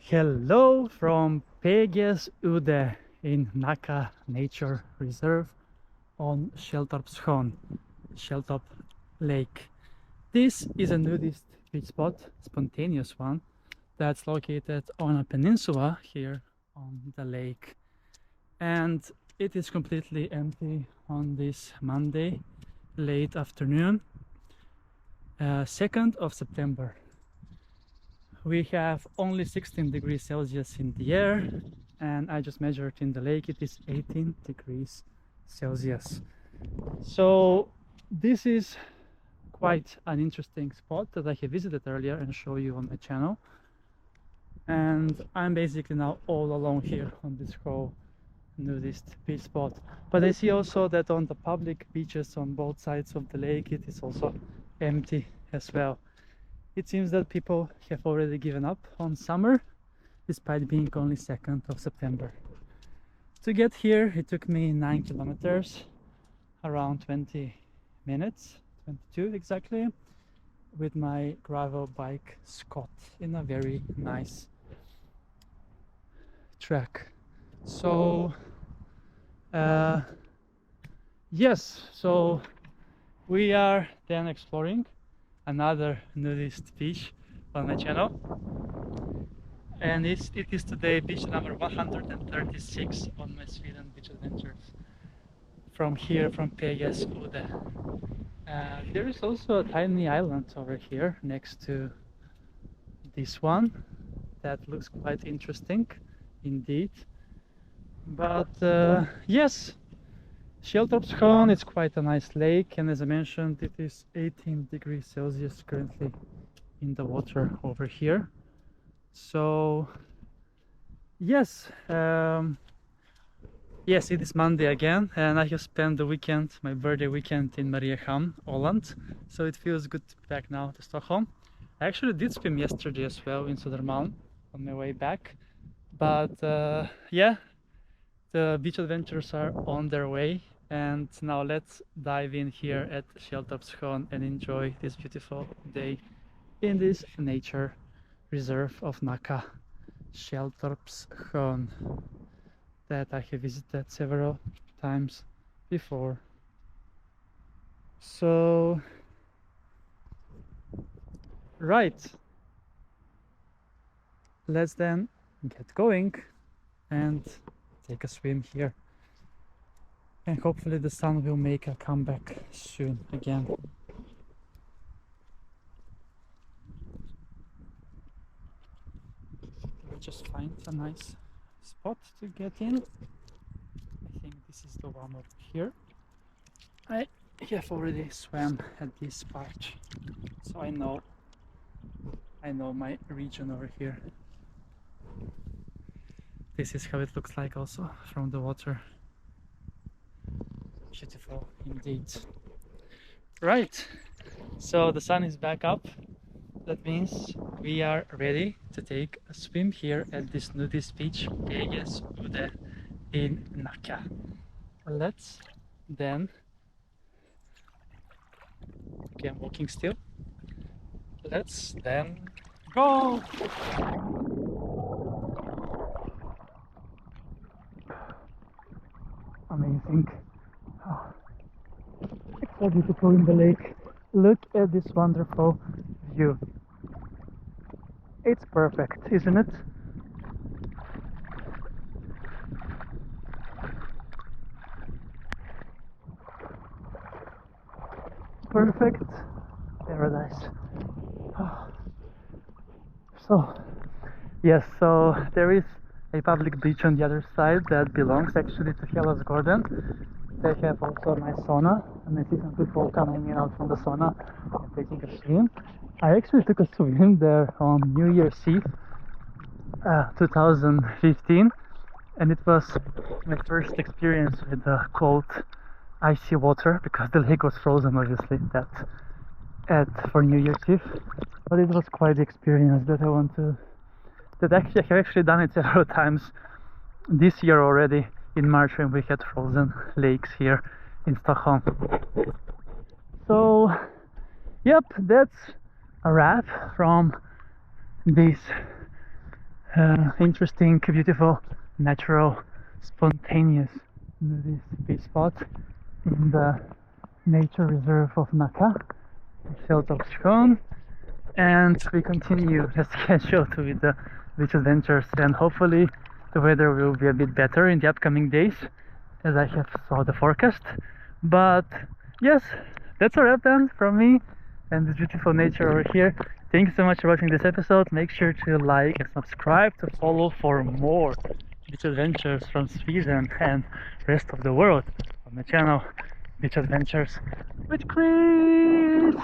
Hello from PGs Udde in Nacka Nature Reserve on Källtorpsjön, Källtorp Lake. This is a nudist beach spot, spontaneous one, that's located on a peninsula here on the lake. And it is completely empty on this Monday, late afternoon, 2nd of September. We have only 16 degrees Celsius in the air, and I just measured in the lake, it is 18 degrees Celsius. So this is quite an interesting spot that I have visited earlier and show you on my channel. And I'm basically now all alone here on this whole nudist beach spot. But I see also that on the public beaches on both sides of the lake, it is also empty as well. It seems that people have already given up on summer, despite being only 2nd of September. To get here, it took me 9 kilometers, around 20 minutes, 22 exactly, with my gravel bike Scott in a very nice track. So, yes, so we are then exploring another nudist beach on my channel, and it is today beach number 136 on my Sweden beach adventures from here, from PGs Udde. There is also a tiny island over here next to this one that looks quite interesting indeed. But yes, Källtorpsjön is quite a nice lake, and as I mentioned, it is 18 degrees Celsius currently in the water over here. So yes, yes, it is Monday again, and I have spent the weekend, my birthday weekend, in Mariehamn, Holland. So it feels good to be back now to Stockholm. I actually did swim yesterday as well in Södermalm on my way back, but yeah, the beach adventures are on their way. And now let's dive in here at Källtorpsjön and enjoy this beautiful day in this nature reserve of Nacka, Källtorpsjön, that I have visited several times before. So, right, let's then get going and take a swim here. And hopefully the sun will make a comeback soon again. We'll just find a nice spot to get in. I think this is the one over here. I have already swam at this part, so I know my region over here. This is how it looks like also from the water. Beautiful indeed. Right, so the sun is back up. That means we are ready to take a swim here at this nudist beach, PGs Udde in Nacka. Let's then, okay, I'm walking still. Let's then go! Amazing. Oh, it's so beautiful in the lake. Look at this wonderful view. It's perfect, isn't it? Perfect paradise. Oh. So, yes, so there is a public beach on the other side that belongs actually to Källtorpsjön. They have also a nice sauna, and I see some people coming in out from the sauna and taking a swim. I actually took a swim there on New Year's Eve 2015, and it was my first experience with the cold, icy water, because the lake was frozen obviously for New Year's Eve. But it was quite the experience that I have actually done it several times this year already in March when we had frozen lakes here in Stockholm. So, yep, that's a wrap from this interesting, beautiful, natural, spontaneous nudist beach spot in the nature reserve of Nacka, Källtorpsjön, and we continue the schedule with the beach adventures, and hopefully the weather will be a bit better in the upcoming days as I have saw the forecast. But yes, that's a wrap then from me and this beautiful nature over here. Thank you so much for watching this episode. Make sure to like and subscribe to follow for more beach adventures from Sweden and rest of the world on the channel Beach Adventures with Chris.